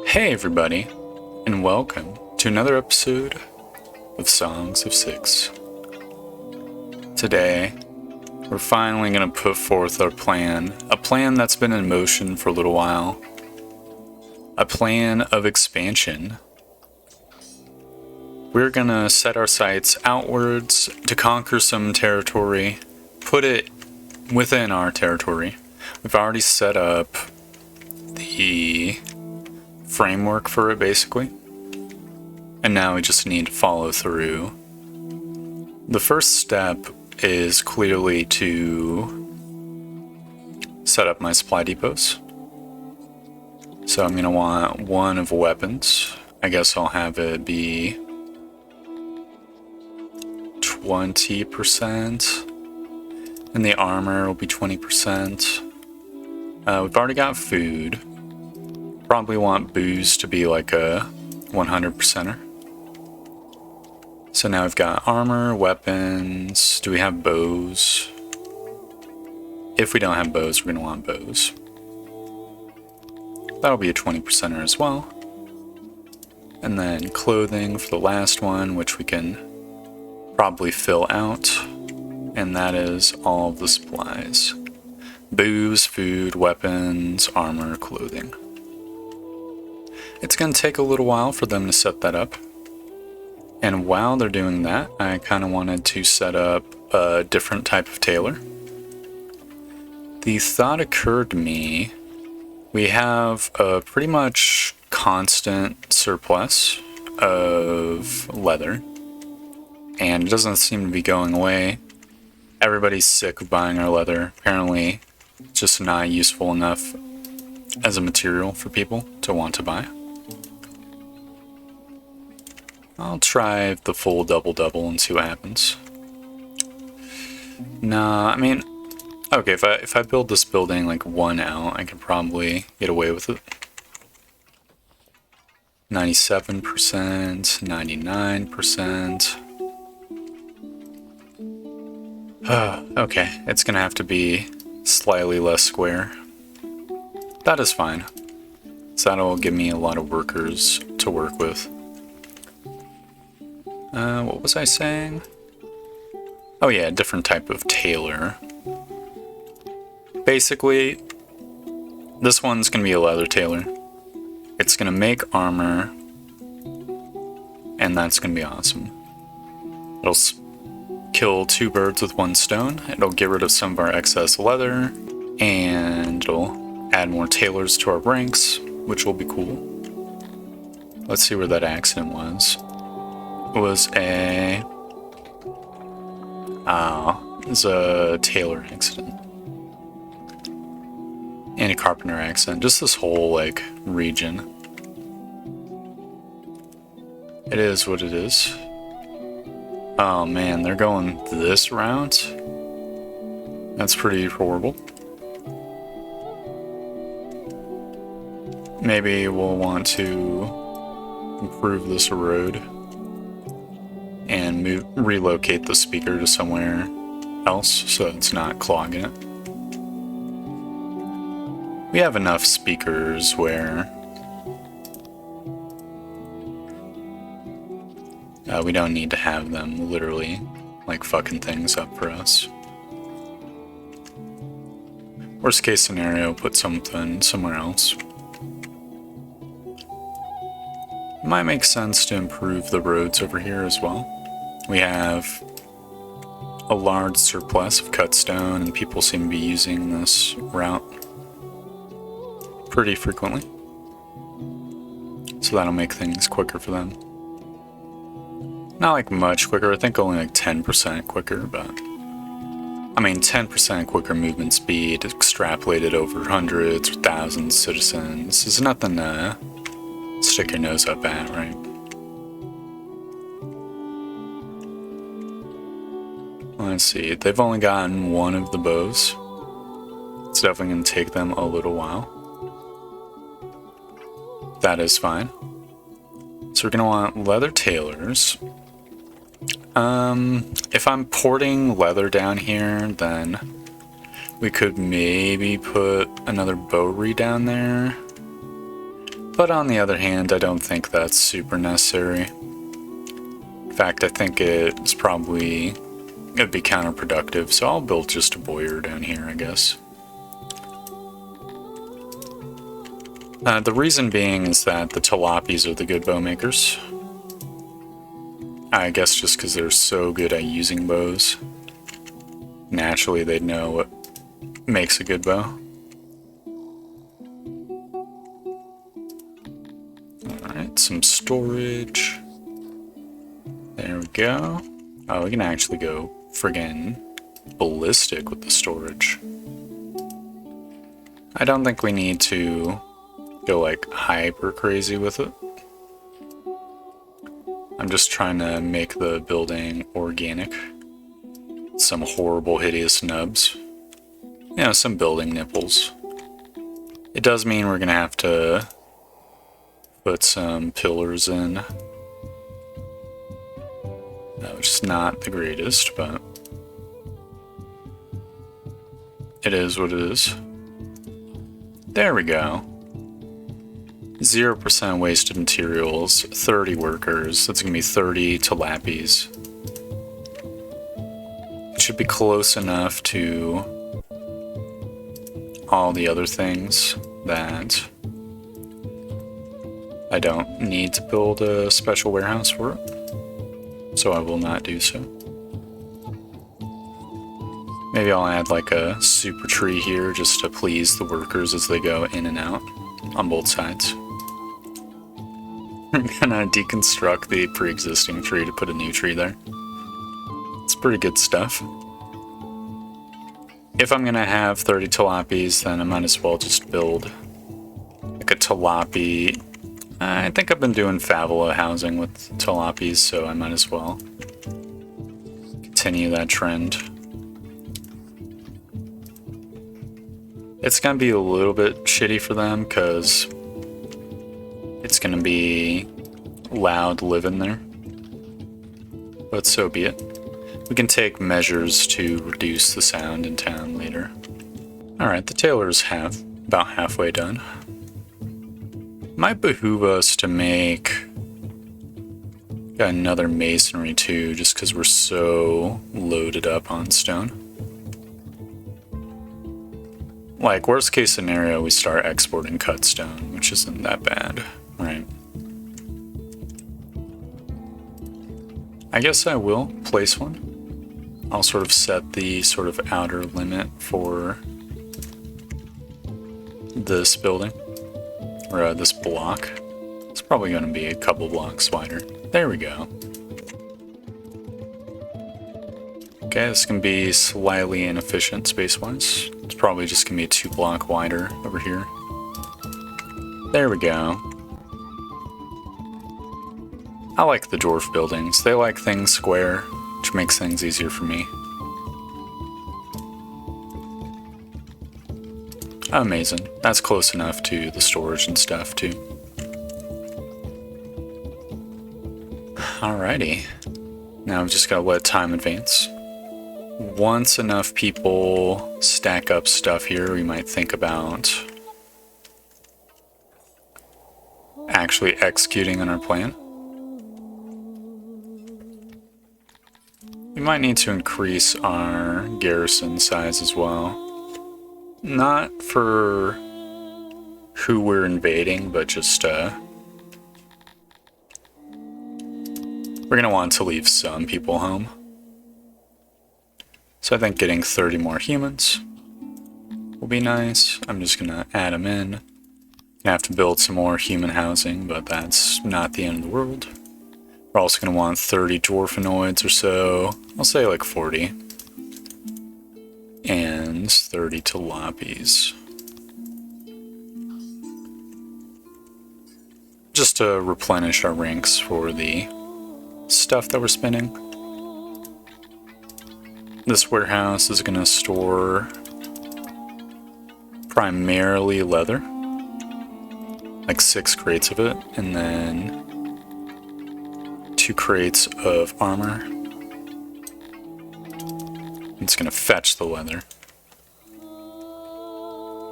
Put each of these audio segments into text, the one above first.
Hey everybody, and welcome to another episode of Songs of Six. Today, we're finally going to put forth our plan, a plan that's been in motion for a little while, a plan of expansion. We're going to set our sights outwards to conquer some territory, put it within our territory. We've already set up the framework for it, basically, and now we just need to follow through. The first step is clearly to set up my supply depots. So I'm going to want one of weapons. I guess I'll have it be 20%, and the armor will be 20%. We've already got food. Probably want booze to be like a 100%er. So now we've got armor, weapons. Do we have bows? If we don't have bows, we're going to want bows. That'll be a 20%er as well. And then clothing for the last one, which we can probably fill out. And that is all of the supplies. Booze, food, weapons, armor, clothing. It's going to take a little while for them to set that up. And while they're doing that, I kind of wanted to set up a different type of tailor. The thought occurred to me, we have a pretty much constant surplus of leather, and it doesn't seem to be going away. Everybody's sick of buying our leather. Apparently, it's just not useful enough as a material for people to want to buy. I'll try the full double-double and see what happens. Nah, I mean, okay, if I build this building like one out, I can probably get away with it. 97%, 99%. Okay, it's gonna have to be slightly less square. That is fine. So that'll give me a lot of workers to work with. What was I saying? Oh yeah, different type of tailor. Basically, this one's gonna be a leather tailor. It's gonna make armor, and that's gonna be awesome. It'll kill two birds with one stone. It'll get rid of some of our excess leather, and it'll add more tailors to our ranks, which will be cool. Let's see where that accident was. It was a tailor accident. And a carpenter accident. Just this whole, like, region. It is what it is. Oh man, they're going this route? That's pretty horrible. Maybe we'll want to improve this road and relocate the speaker to somewhere else so it's not clogging it. We have enough speakers where we don't need to have them literally like fucking things up for us. Worst case scenario, put something somewhere else. It might make sense to improve the roads over here as well. We have a large surplus of cut stone, and people seem to be using this route pretty frequently. So that'll make things quicker for them. Not like much quicker, I think only like 10% quicker, but I mean 10% quicker movement speed extrapolated over hundreds or thousands of citizens is nothing to stick your nose up at, right? Let's see, they've only gotten one of the bows. It's definitely going to take them a little while. That is fine. So we're going to want leather tailors. If I'm porting leather down here, then we could maybe put another bowery down there. But on the other hand, I don't think that's super necessary. In fact, I think it'd be counterproductive, so I'll build just a boiler down here, I guess. The reason being is that the tilapis are the good bow makers. I guess just because they're so good at using bows. Naturally, they'd know what makes a good bow. Alright, some storage. There we go. Oh, we can actually go friggin' ballistic with the storage. I don't think we need to go like hyper crazy with it. I'm just trying to make the building organic. Some horrible, hideous nubs. You know, some building nipples. It does mean we're gonna have to put some pillars in. Which is not the greatest, but it is what it is. There we go. 0% wasted materials, 30 workers, that's gonna be 30 tilapis. It should be close enough to all the other things that I don't need to build a special warehouse for it, so I will not do so. Maybe I'll add like a super tree here just to please the workers as they go in and out on both sides. We're gonna deconstruct the pre-existing tree to put a new tree there. It's pretty good stuff. If I'm gonna have 30 tilapis, then I might as well just build like a tilapi. I think I've been doing favela housing with tilapis, so I might as well continue that trend. It's gonna be a little bit shitty for them because it's gonna be loud living there, but so be it. We can take measures to reduce the sound in town later. Alright, the tailor's about halfway done. Might behoove us to make another masonry too, just because we're so loaded up on stone. Like, worst case scenario, we start exporting cut stone, which isn't that bad, right? I guess I will place one. I'll sort of set the sort of outer limit for this building, or this block. It's probably going to be a couple blocks wider. There we go. Okay, this can be slightly inefficient space-wise. It's probably just going to be 2 block wider over here. There we go. I like the dwarf buildings. They like things square, which makes things easier for me. Amazing. That's close enough to the storage and stuff, too. Alrighty. Now I've just got to let time advance. Once enough people stack up stuff here, we might think about actually executing on our plan. We might need to increase our garrison size as well. Not for who we're invading, but just, we're gonna want to leave some people home. So I think getting 30 more humans will be nice. I'm just gonna add them in. Gonna have to build some more human housing, but that's not the end of the world. We're also gonna want 30 dwarfinoids or so. I'll say like 40. And 30 tilapis. Just to replenish our ranks for the stuff that we're spending. This warehouse is going to store primarily leather, like 6 crates of it, and then 2 crates of armor. It's going to fetch the leather.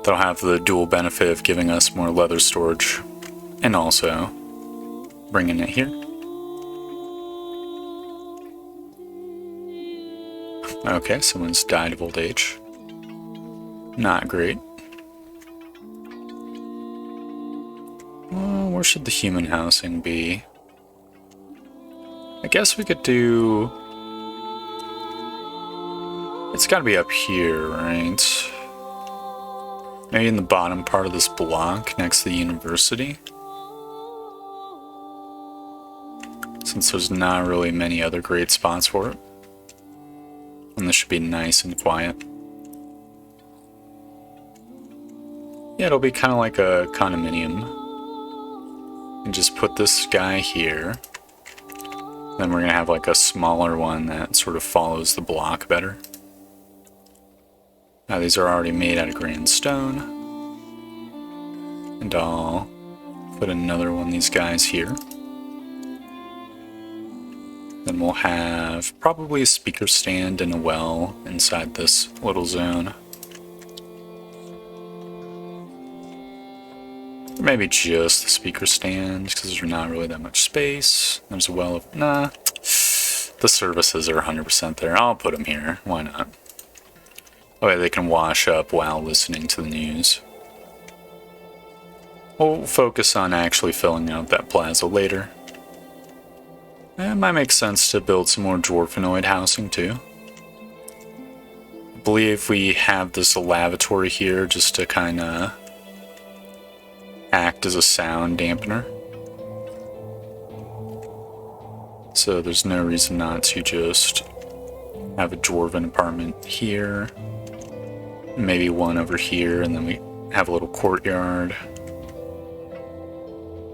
That'll have the dual benefit of giving us more leather storage And also bringing it here. Okay, someone's died of old age. Not great. Well, where should the human housing be? I guess we could do... It's gotta be up here, right? Maybe in the bottom part of this block next to the university. Since there's not really many other great spots for it. And this should be nice and quiet. Yeah, it'll be kind of like a condominium. And just put this guy here. Then we're gonna have like a smaller one that sort of follows the block better. Now these are already made out of green stone. And I'll put another one of these guys here. Then we'll have probably a speaker stand and a well inside this little zone. Or maybe just the speaker stand, because there's not really that much space. There's a well of... Nah. The services are 100% there. I'll put them here. Why not? That way they can wash up while listening to the news. We'll focus on actually filling out that plaza later. It might make sense to build some more dwarfinoid housing too. I believe we have this lavatory here just to kind of act as a sound dampener. So there's no reason not to just have a dwarven apartment here. Maybe one over here, and then we have a little courtyard.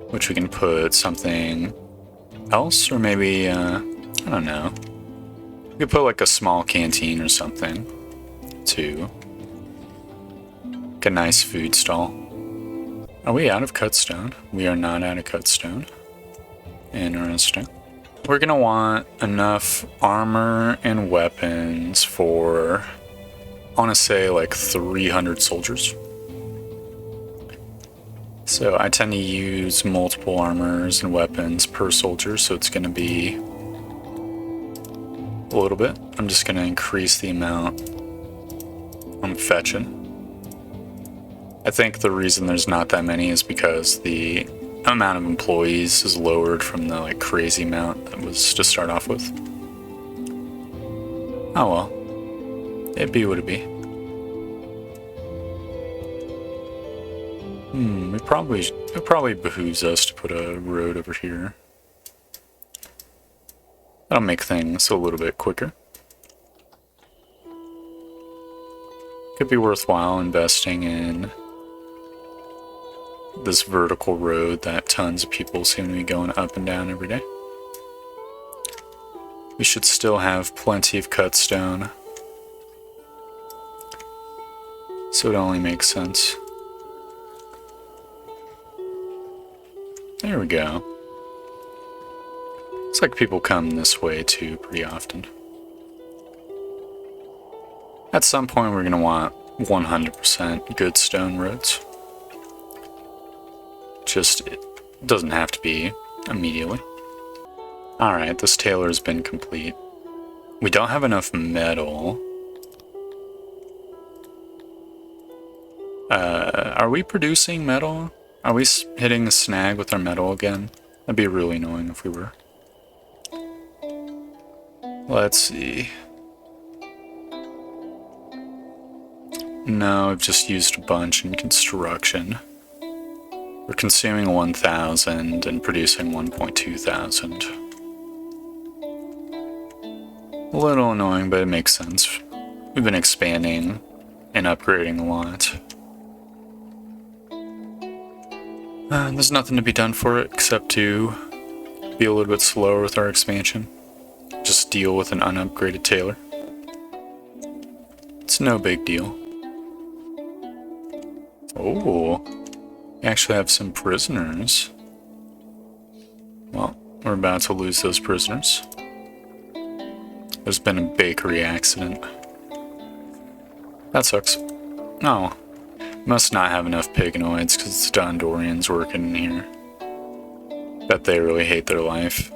Which we can put something else, or maybe, I don't know. We could put like a small canteen or something, too. Like a nice food stall. Are we out of cut stone? We are not out of cut stone. Interesting. We're gonna want enough armor and weapons for, I wanna say like 300 soldiers. So I tend to use multiple armors and weapons per soldier, so it's going to be a little bit. I'm just going to increase the amount I'm fetching. I think the reason there's not that many is because the amount of employees is lowered from the like crazy amount that was to start off with. Oh well. It be what it be. It probably behooves us to put a road over here. That'll make things a little bit quicker. Could be worthwhile investing in this vertical road that tons of people seem to be going up and down every day. We should still have plenty of cut stone, so it only makes sense. There we go. Looks like people come this way too pretty often. At some point we're going to want 100% good stone roads. Just, it doesn't have to be immediately. Alright, this tailor's been complete. We don't have enough metal. Are we producing metal? Are we hitting the snag with our metal again? That'd be really annoying if we were. Let's see. No, I've just used a bunch in construction. We're consuming 1,000 and producing 1.2 thousand. A little annoying, but it makes sense. We've been expanding and upgrading a lot. There's nothing to be done for it except to be a little bit slower with our expansion. Just deal with an unupgraded tailor. It's no big deal. Oh, we actually have some prisoners. Well, we're about to lose those prisoners. There's been a bakery accident. That sucks. No. Must not have enough piganoids because it's Dondorians working in here. Bet they really hate their life.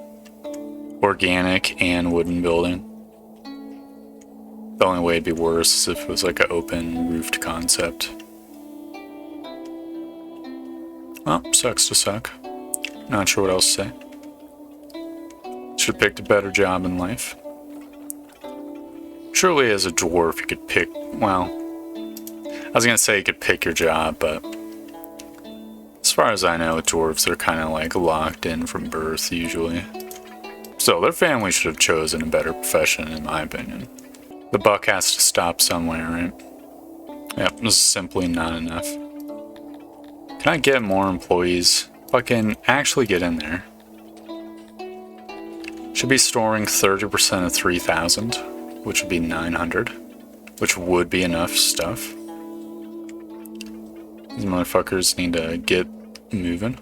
Organic and wooden building. The only way it'd be worse is if it was like an open roofed concept. Well, sucks to suck. Not sure what else to say. Should've picked a better job in life. Surely as a dwarf you could pick, well, I was gonna say you could pick your job, but as far as I know, dwarves are kind of like locked in from birth usually. So their family should have chosen a better profession in my opinion. The buck has to stop somewhere, right? Yep, this is simply not enough. Can I get more employees? Fucking actually get in there. Should be storing 30% of 3,000, which would be 900, which would be enough stuff. These motherfuckers need to get moving.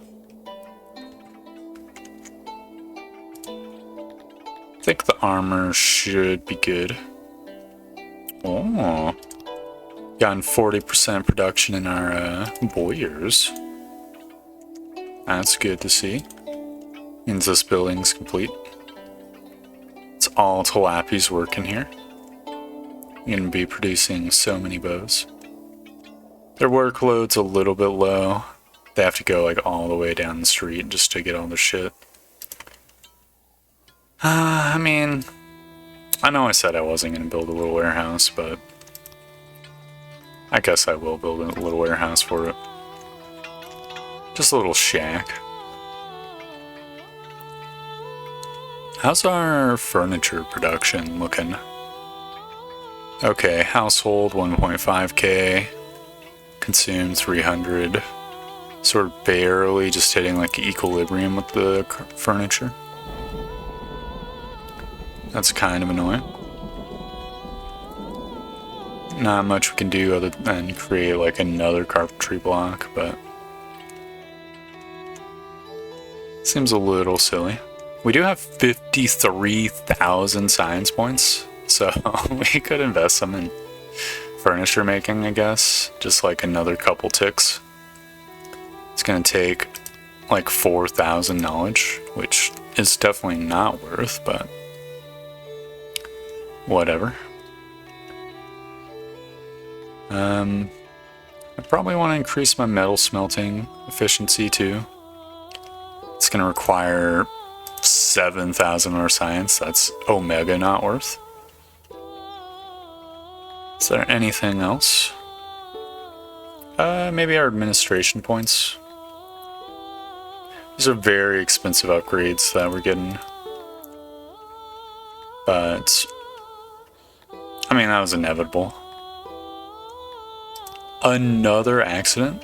I think the armor should be good. Oh, gotten 40% production in our boyers. That's good to see. Means this building's complete. It's all Tilappies working here. You're gonna be producing so many bows. Their workload's a little bit low. They have to go like all the way down the street just to get all their shit. I mean, I know I said I wasn't gonna build a little warehouse, but I guess I will build a little warehouse for it. Just a little shack. How's our furniture production looking? Okay, household 1.5k, consume 300. Sort of barely just hitting like equilibrium with the furniture. That's kind of annoying. Not much we can do other than create like another carpentry block, but seems a little silly. We do have 53,000 science points, so we could invest some in furniture making, I guess. Just like another couple ticks. It's gonna take like 4,000 knowledge, which is definitely not worth, but whatever. I probably want to increase my metal smelting efficiency too. It's gonna require 7,000 more science. That's omega not worth. Is there anything else? Maybe our administration points. These are very expensive upgrades that we're getting. But I mean, that was inevitable. Another accident?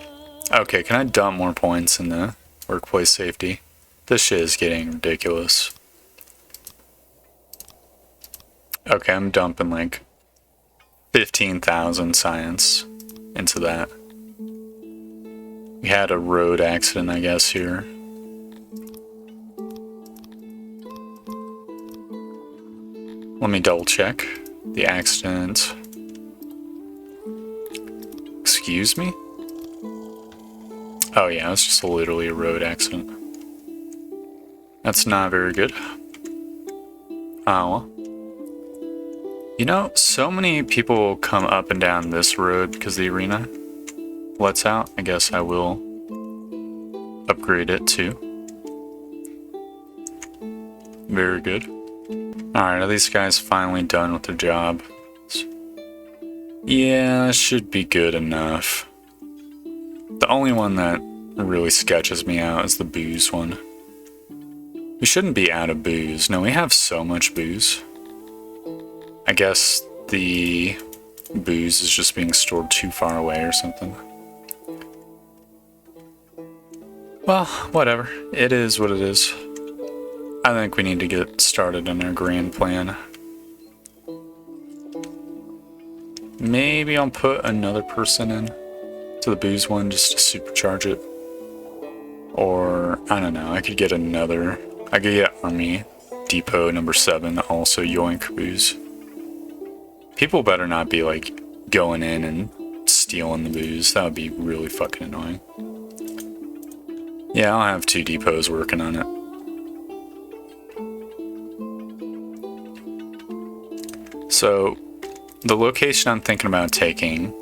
Okay, can I dump more points in the workplace safety? This shit is getting ridiculous. Okay, I'm dumping like 15,000 science into that. We had a road accident, I guess, here. Let me double check the accident. Excuse me? Oh yeah, it's just literally a road accident. That's not very good. Oh well. You know, so many people come up and down this road because the arena lets out. I guess I will upgrade it too. Very good. Alright, are these guys finally done with their job? Yeah, that should be good enough. The only one that really sketches me out is the booze one. We shouldn't be out of booze. No, we have so much booze. I guess the booze is just being stored too far away or something. Well, whatever. It is what it is. I think we need to get started on our grand plan. Maybe I'll put another person in to the booze one just to supercharge it. Or, I don't know, I could get Army Depot number 7, also yoink booze. People better not be like going in and stealing the booze. That would be really fucking annoying. Yeah, I'll have 2 depots working on it. So, the location I'm thinking about taking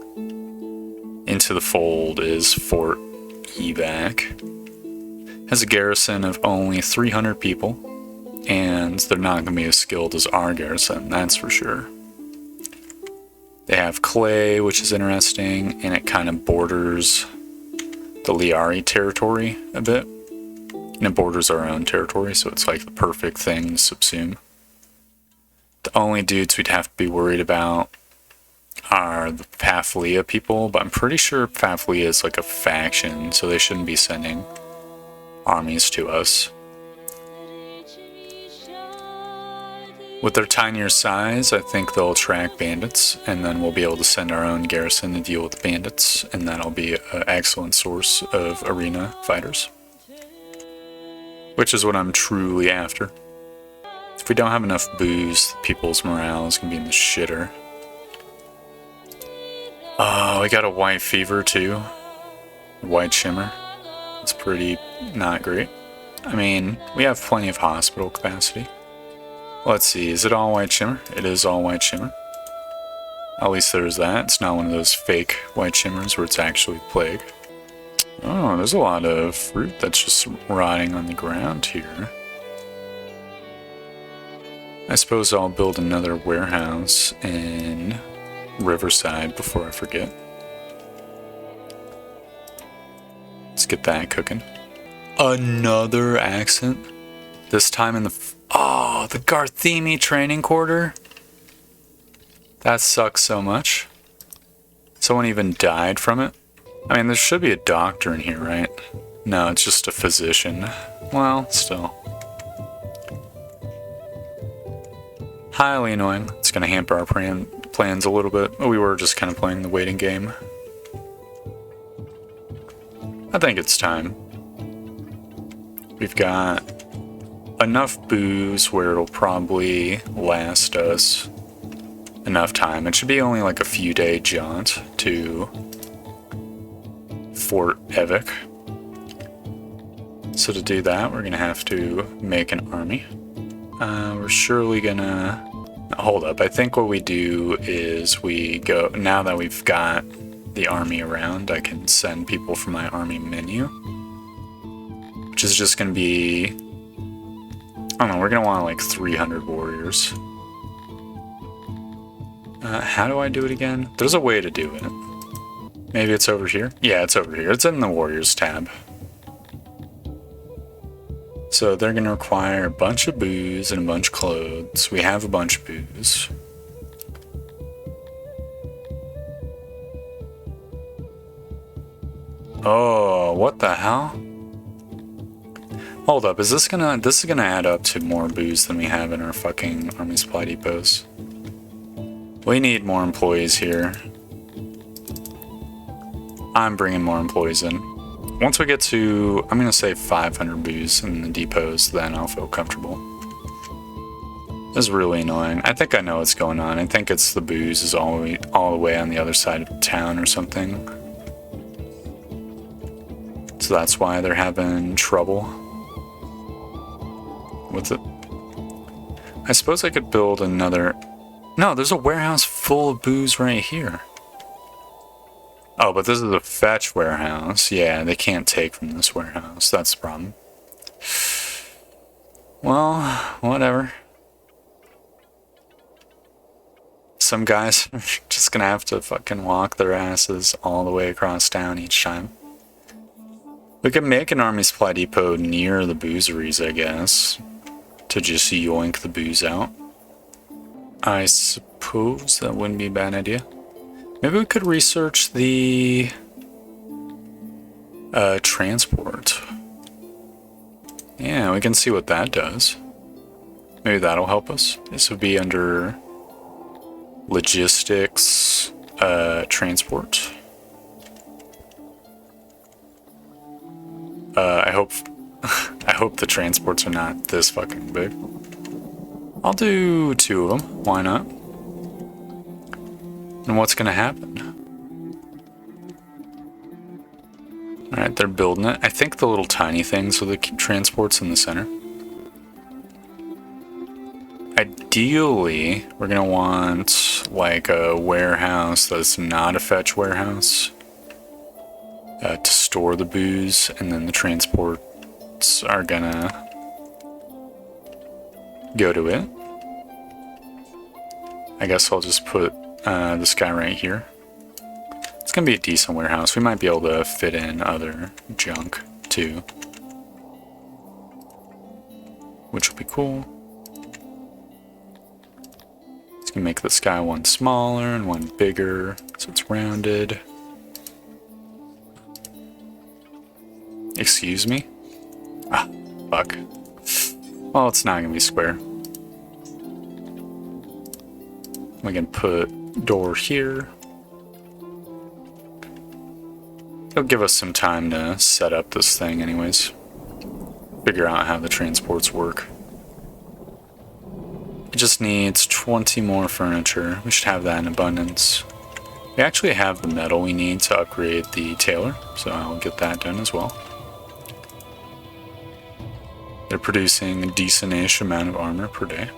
into the fold is Fort Evac. Has a garrison of only 300 people, and they're not going to be as skilled as our garrison, that's for sure. They have clay, which is interesting, and it kind of borders the Liari territory a bit. And it borders our own territory, so it's like the perfect thing to subsume. The only dudes we'd have to be worried about are the Paflia people, but I'm pretty sure Paflia is like a faction, so they shouldn't be sending armies to us. With their tinier size, I think they'll attract bandits, and then we'll be able to send our own garrison to deal with bandits, and that'll be an excellent source of arena fighters. Which is what I'm truly after. If we don't have enough booze, people's morale is going to be in the shitter. Oh, we got a white fever too. White shimmer. It's pretty not great. I mean, we have plenty of hospital capacity. Let's see, is it all white shimmer? It is all white shimmer. At least there's that. It's not one of those fake white shimmers where it's actually plague. Oh, there's a lot of fruit that's just rotting on the ground here. I suppose I'll build another warehouse in Riverside before I forget. Let's get that cooking. Another accent? This time in the... Oh, the Garthemi training quarter? That sucks so much. Someone even died from it? I mean, there should be a doctor in here, right? No, it's just a physician. Well, still. Highly annoying. It's going to hamper our plans a little bit. We were just kind of playing the waiting game. I think it's time. We've got enough booze where it'll probably last us enough time. It should be only like a few day jaunt to Fort Evac. So to do that, we're gonna have to make an army. We're surely gonna... Hold up, I think what we do is we go... Now that we've got the army around, I can send people from my army menu. Which is just gonna be... I don't know, we're gonna want like 300 warriors. How do I do it again? There's a way to do it. Maybe it's over here? Yeah, it's over here. It's in the warriors tab. So they're gonna require a bunch of booze and a bunch of clothes. We have a bunch of booze. Oh, what the hell? Hold up, is this is gonna add up to more booze than we have in our fucking army supply depots? We need more employees here. I'm bringing more employees in. Once we get to, I'm gonna say 500 booze in the depots, then I'll feel comfortable. This is really annoying. I think I know what's going on. I think it's the booze is all the way on the other side of town or something. So that's why they're having trouble with it. I suppose I could build another... No, there's a warehouse full of booze right here. Oh, but this is a fetch warehouse. Yeah, they can't take from this warehouse. That's the problem. Well, whatever. Some guys are just gonna have to fucking walk their asses all the way across town each time. We could make an army supply depot near the boozeries, I guess, to just yoink the booze out. I suppose that wouldn't be a bad idea. Maybe we could research the transport. Yeah, we can see what that does. Maybe that'll help us. This would be under logistics, transport. I hope I hope the transports are not this fucking big. I'll do 2 of them. Why not? And what's gonna happen? Alright, they're building it. I think the little tiny things are the transports in the center. ideally, we're gonna want like a warehouse that's not a fetch warehouse to store the booze, and then the transports are gonna go to it. I guess I'll just put this guy right here. It's gonna be a decent warehouse. We might be able to fit in other junk too, which will be cool. It's gonna make this guy one smaller and one bigger, so it's rounded. Excuse me? Ah, fuck. Well, it's not gonna be square. We can put door here. It'll give us some time to set up this thing anyways. Figure out how the transports work. It just needs 20 more furniture. We should have that in abundance. We actually have the metal we need to upgrade the tailor, so I'll get that done as well. They're producing a decent-ish amount of armor per day.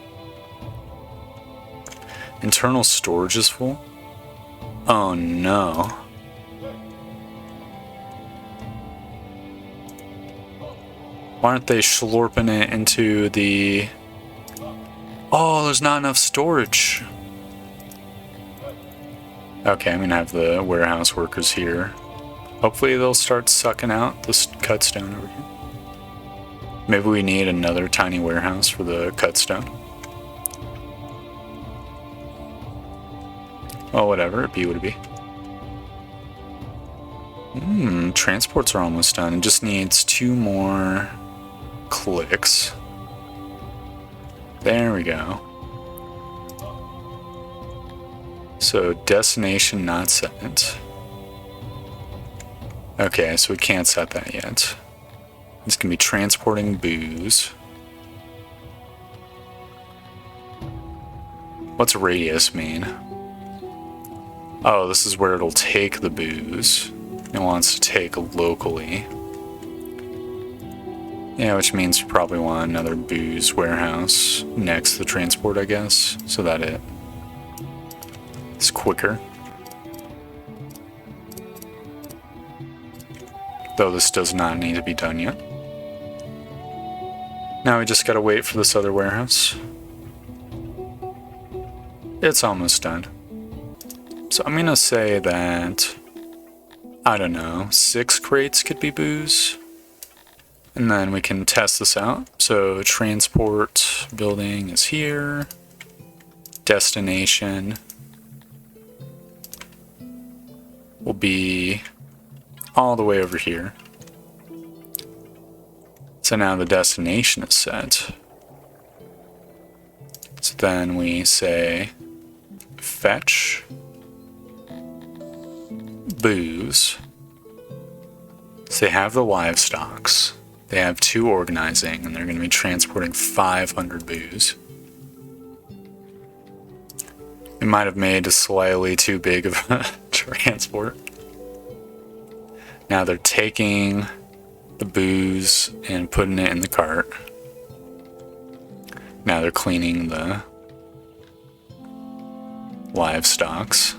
Internal storage is full. Oh no. Why aren't they slurping it into the... Oh, there's not enough storage. Okay, I'm gonna have the warehouse workers here. Hopefully they'll start sucking out this cut stone over here. Maybe we need another tiny warehouse for the cut stone. Well, whatever, it'd be what it'd be. Transports are almost done. It just needs 2 more clicks. There we go. So, destination not set. Okay, so we can't set that yet. It's gonna be transporting booze. What's radius mean? Oh, this is where it'll take the booze. It wants to take locally. Yeah, which means we probably want another booze warehouse next to the transport, I guess, so that it's quicker. Though this does not need to be done yet. Now we just gotta wait for this other warehouse. It's almost done. So I'm gonna say that, I don't know, 6 crates could be booze. And then we can test this out. So transport building is here. Destination will be all the way over here. So now the destination is set. So then we say fetch booze. So they have the livestocks. They have 2 organizing, and they're going to be transporting 500 booze. We might have made a slightly too big of a transport. Now they're taking the booze and putting it in the cart. Now they're cleaning the livestocks,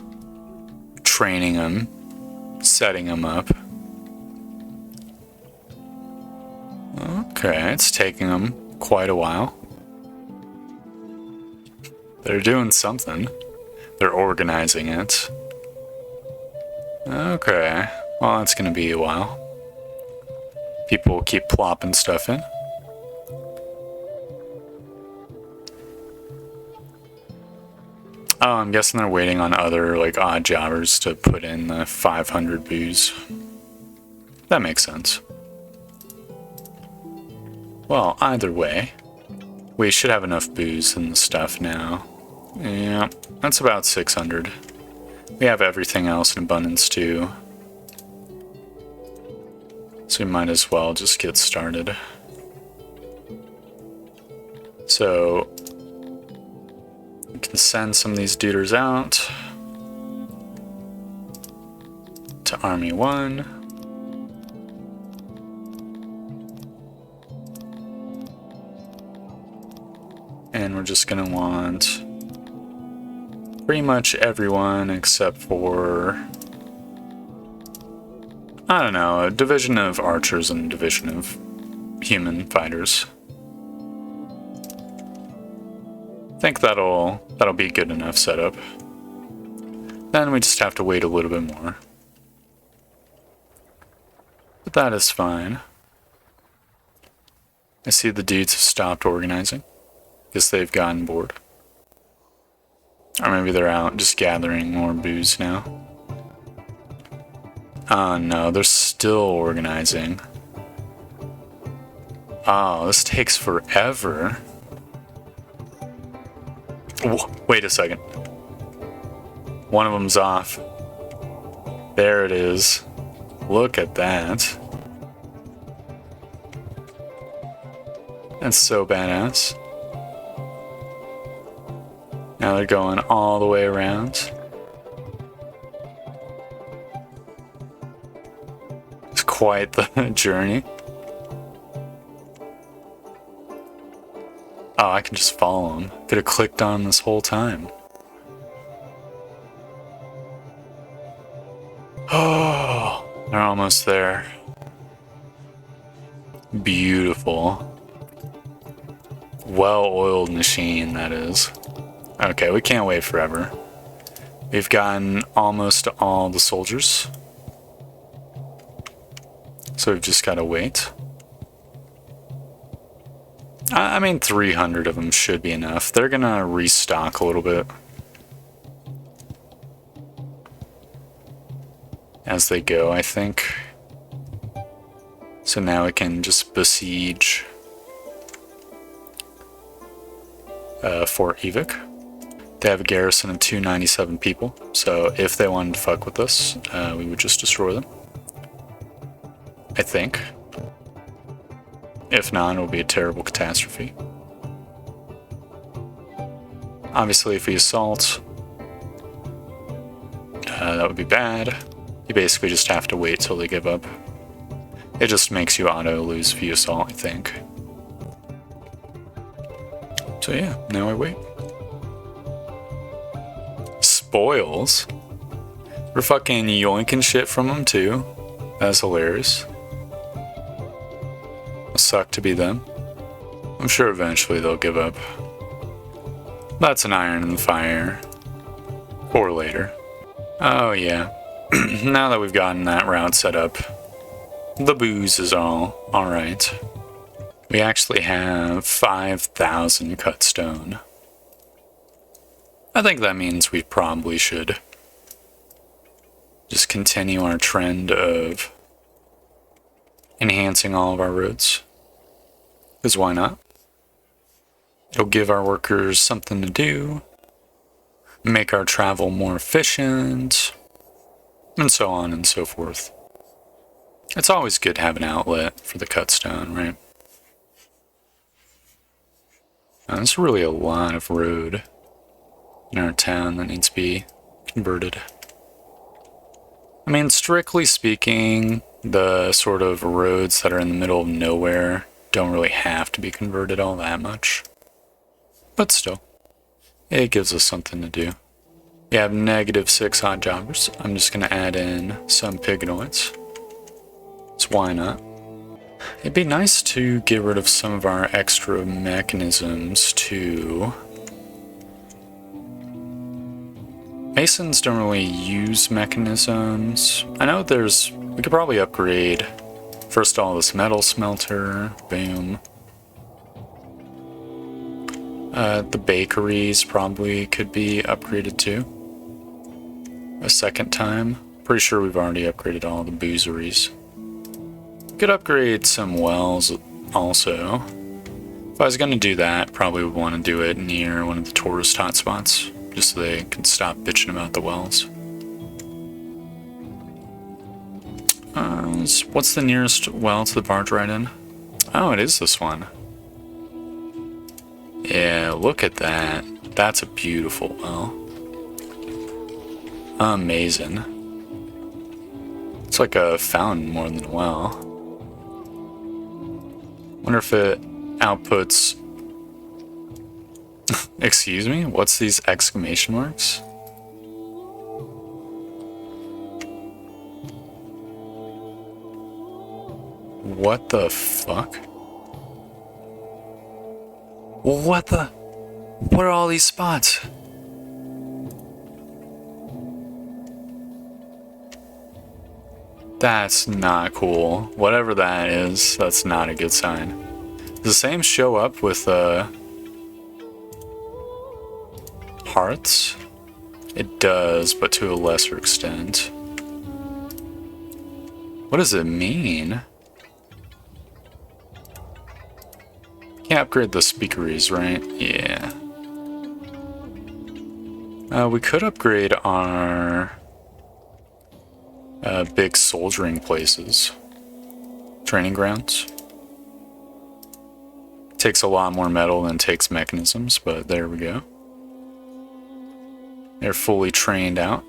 training them, setting them up. Okay, it's taking them quite a while. They're doing something. They're organizing it. Okay, well, that's gonna be a while. People will keep plopping stuff in. Oh, I'm guessing they're waiting on other, like, odd jobbers to put in the 500 booze. That makes sense. Well, either way, we should have enough booze in the stuff now. Yeah, that's about 600. We have everything else in abundance too. So we might as well just get started. So, we can send some of these duders out to Army 1. And we're just gonna want pretty much everyone except for, I don't know, a division of archers and a division of human fighters. I think that'll be a good enough setup. Then we just have to wait a little bit more. But that is fine. I see the dudes have stopped organizing. Guess they've gotten bored. Or maybe they're out just gathering more booze now. Oh no, they're still organizing. Oh, this takes forever. Wait a second. One of them's off. There it is. Look at that. That's so badass. Now they're going all the way around. It's quite the journey. Oh, I can just follow them. Could have clicked on this whole time. Oh, they're almost there. Beautiful. Well-oiled machine, that is. Okay, we can't wait forever. We've gotten almost all the soldiers. So we've just got to wait. I mean, 300 of them should be enough. They're gonna restock a little bit as they go, I think. So now we can just besiege Fort Evik. They have a garrison of 297 people, so if they wanted to fuck with us, we would just destroy them. I think. If not, it will be a terrible catastrophe. Obviously, if we assault, that would be bad. You basically just have to wait till they give up. It just makes you auto-lose if you assault, I think. So yeah, now I wait. Spoils? We're fucking yoinking shit from them too. That's hilarious. It'll suck to be them. I'm sure eventually they'll give up. That's an iron in the fire. Or later. Oh yeah. Now that we've gotten that route set up, the booze is all alright. We actually have 5,000 cut stone. I think that means we probably should just continue our trend of enhancing all of our roads. Because why not? It'll give our workers something to do, make our travel more efficient, and so on and so forth. It's always good to have an outlet for the cut stone, right? Now, there's really a lot of road in our town that needs to be converted. I mean, strictly speaking, the sort of roads that are in the middle of nowhere don't really have to be converted all that much. But still, it gives us something to do. We have -6 odd jobbers. I'm just going to add in some pignoids. So why not? It'd be nice to get rid of some of our extra mechanisms too. Masons don't really use mechanisms. I know we could probably upgrade first all this metal smelter, boom. The bakeries probably could be upgraded too. A second time. Pretty sure we've already upgraded all the boozeries. Could upgrade some wells also. If I was going to do that, probably would want to do it near one of the tourist hotspots, just so they can stop bitching about the wells. What's the nearest well to the barge ride in? Oh, it is this one. Yeah, look at that. That's a beautiful well. Amazing. It's like a fountain more than a well. Wonder if it outputs Excuse me? What's these exclamation marks? What the fuck? What the? What are all these spots? That's not cool. Whatever that is, that's not a good sign. Does the same show up with hearts? It does, but to a lesser extent. What does it mean? Can't upgrade the speakeries, right? Yeah. We could upgrade our big soldiering places. Training grounds. Takes a lot more metal than takes mechanisms, but there we go. They're fully trained out.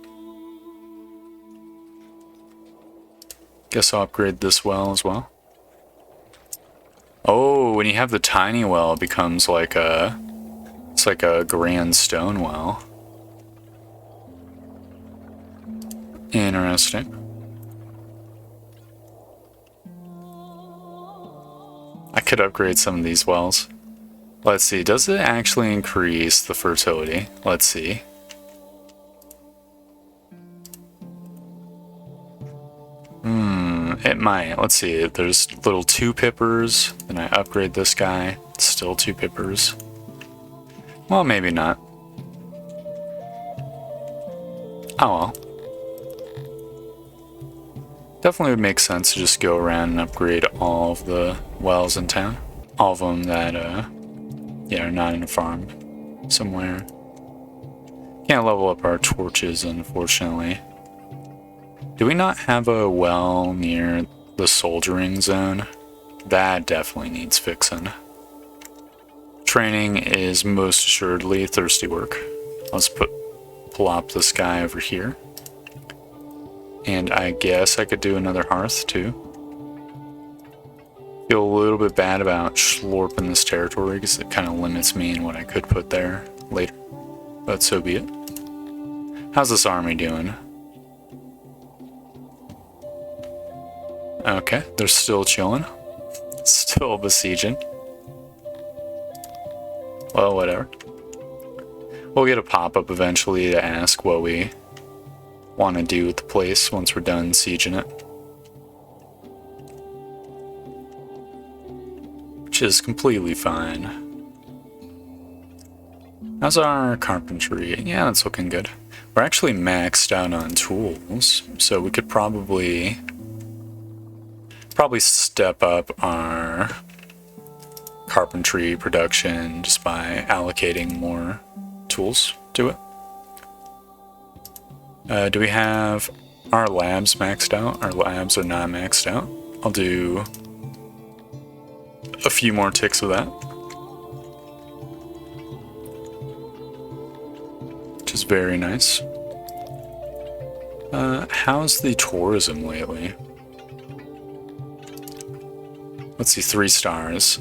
Guess I'll upgrade this well as well. Oh, when you have the tiny well, it becomes like it's like a grand stone well. Interesting. I could upgrade some of these wells. Let's see, does it actually increase the fertility? Let's see. It might. Let's see, there's little 2 pippers, then I upgrade this guy, it's still 2 pippers. Well, maybe not. Oh well. Definitely would make sense to just go around and upgrade all of the wells in town. All of them that, yeah, are not in a farm somewhere. Can't level up our torches, unfortunately. Do we not have a well near the soldiering zone? That definitely needs fixing. Training is most assuredly thirsty work. Let's plop this guy over here. And I guess I could do another hearth too. Feel a little bit bad about slorping this territory because it kind of limits me in what I could put there later. But so be it. How's this army doing? Okay, they're still chilling. Still besieging. Well, whatever. We'll get a pop-up eventually to ask what we want to do with the place once we're done sieging it. Which is completely fine. How's our carpentry? Yeah, that's looking good. We're actually maxed out on tools, so we could probably step up our carpentry production just by allocating more tools to it. Do we have our labs maxed out? Our labs are not maxed out. I'll do a few more ticks of that, which is very nice. How's the tourism lately? Let's see, 3 stars.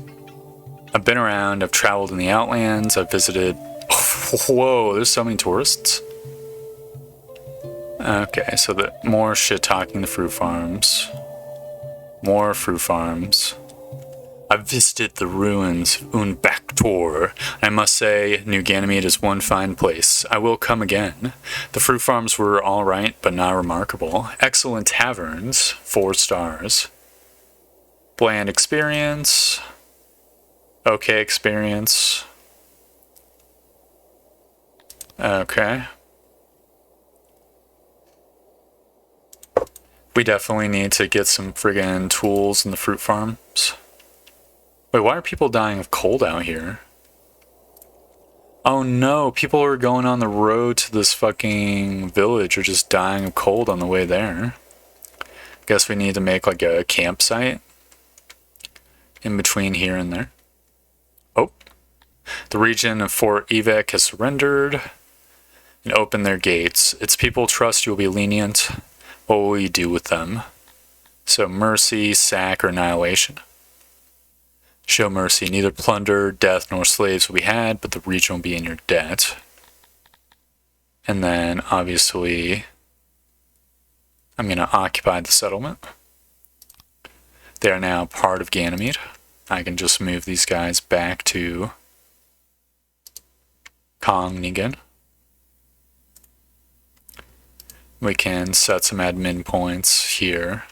I've been around, I've traveled in the Outlands, I've visited... Whoa, there's so many tourists. Okay, so the more shit-talking the fruit farms. More fruit farms. I've visited the ruins of Unbaktor. I must say, New Ganymede is one fine place. I will come again. The fruit farms were alright, but not remarkable. Excellent taverns, 4 stars. Bland experience. Okay experience. Okay. We definitely need to get some friggin' tools in the fruit farms. Wait, why are people dying of cold out here? Oh no, people are going on the road to this fucking village are just dying of cold on the way there. Guess we need to make like a campsite in between here and there. Oh, the region of Fort Evek has surrendered and opened their gates. Its people trust you will be lenient. What will you do with them? So mercy, sack, or annihilation. Show mercy. Neither plunder, death, nor slaves will be had, but the region will be in your debt. And then, obviously, I'm going to occupy the settlement. They are now part of Ganymede. I can just move these guys back to Kongnigan. We can set some admin points here.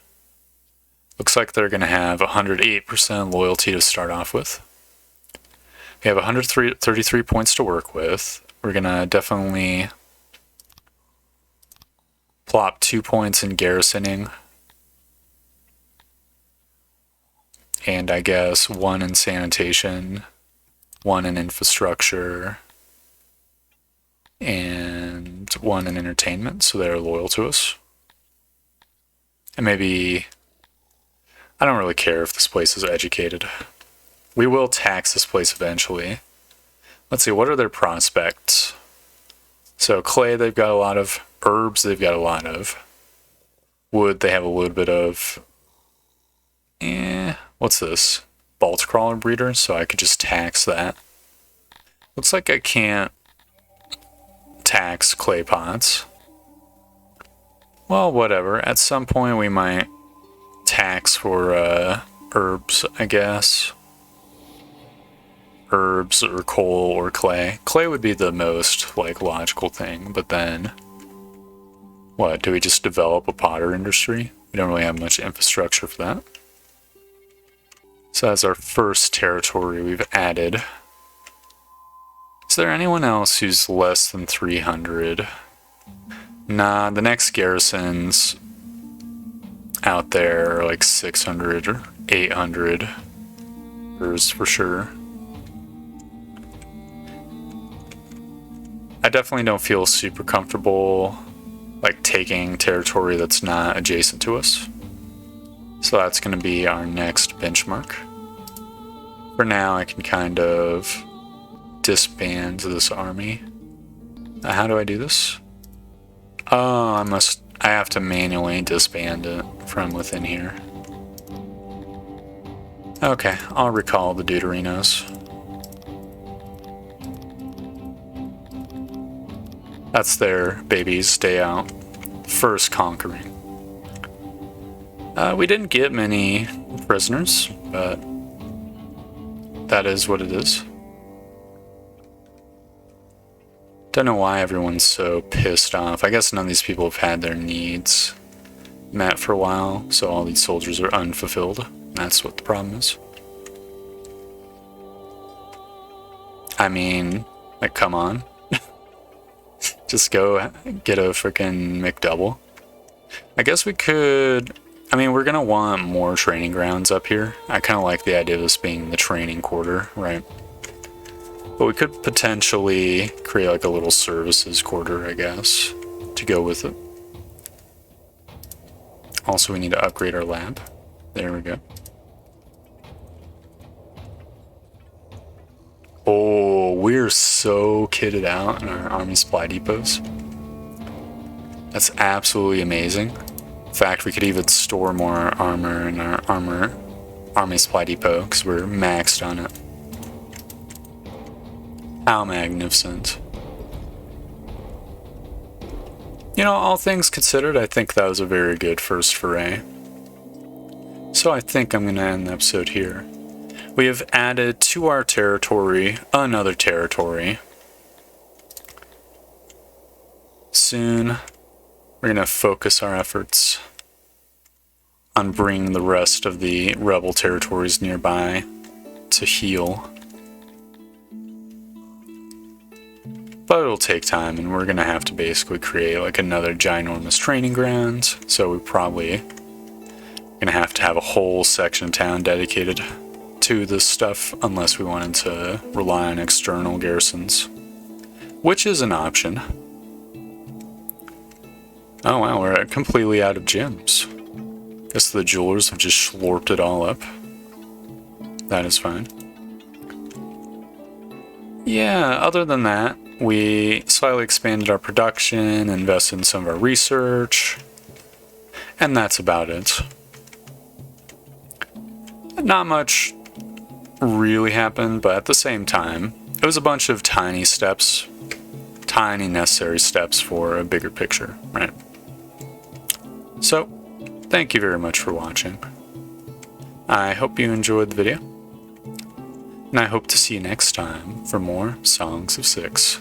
Looks like they're going to have 108% loyalty to start off with. We have 133 points to work with. We're going to definitely plop 2 points in garrisoning. And I guess 1 in sanitation, 1 in infrastructure, and 1 in entertainment, so they're loyal to us. And maybe, I don't really care if this place is educated. We will tax this place eventually. Let's see, what are their prospects? So clay, they've got a lot of. Herbs, they've got a lot of. Wood, they have a little bit of. What's this? Vault crawler breeder, so I could just tax that. Looks like I can't tax clay pots. Well, whatever. At some point we might tax for herbs, I guess. Herbs or coal or clay. Clay would be the most logical thing, but then what? Do we just develop a potter industry? We don't really have much infrastructure for that. So that's our first territory we've added. Is there anyone else who's less than 300? Nah, the next garrisons out there are like 600 or 800 for sure. I definitely don't feel super comfortable taking territory that's not adjacent to us. So that's going to be our next benchmark. For now, I can kind of disband this army. How do I do this? Oh, I have to manually disband it from within here. Okay, I'll recall the Deuterinos. That's their baby's day out. First conquering. We didn't get many prisoners, but that is what it is. Don't know why everyone's so pissed off. I guess none of these people have had their needs met for a while, so all these soldiers are unfulfilled. That's what the problem is. I mean, come on. Just go get a freaking McDouble. I guess we could. I mean, we're gonna want more training grounds up here. I kind of like the idea of this being the training quarter, right? But we could potentially create a little services quarter, I guess, to go with it. Also, we need to upgrade our lab. There we go. Oh, we're so kitted out in our army supply depots. That's absolutely amazing. In fact, we could even store more armor in our army supply depot because we're maxed on it. How magnificent. You know, all things considered, I think that was a very good first foray. So I think I'm going to end the episode here. We have added to our territory another territory. Soon, we're going to focus our efforts on bringing the rest of the rebel territories nearby to heal. But it'll take time, and we're going to have to basically create another ginormous training ground. So we're probably going to have a whole section of town dedicated to this stuff, unless we wanted to rely on external garrisons, which is an option. Oh wow, we're completely out of gems. Guess the jewelers have just slurped it all up. That is fine. Yeah, other than that, we slightly expanded our production, invested in some of our research, and that's about it. Not much really happened, but at the same time, it was a bunch of tiny steps, tiny necessary steps for a bigger picture, right? So, thank you very much for watching. I hope you enjoyed the video, and I hope to see you next time for more Songs of Six.